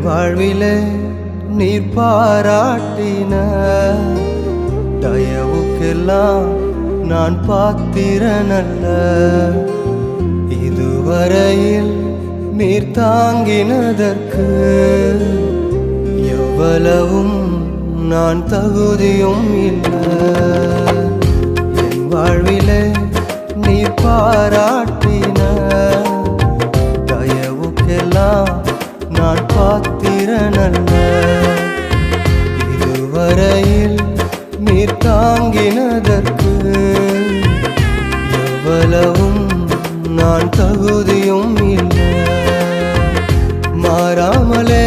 வாழ்விலே நீர் பாராட்டின தயவுக்கெல்லாம் நான் பாத்திரனல்ல. இதுவரையில் நீர் தாங்கினதற்கு எவ்வளவும் நான் தகுதியும் இல்லை. என் வாழ்விலே நீர் பாராட்டின தயவுக்கெல்லாம் நான் பாத்திரனல்ல. இதுவரையில் நீர் தாங்கினதற்கு எவ்வளவும் நான் தகுதியும் இல்லை. மாறாமலே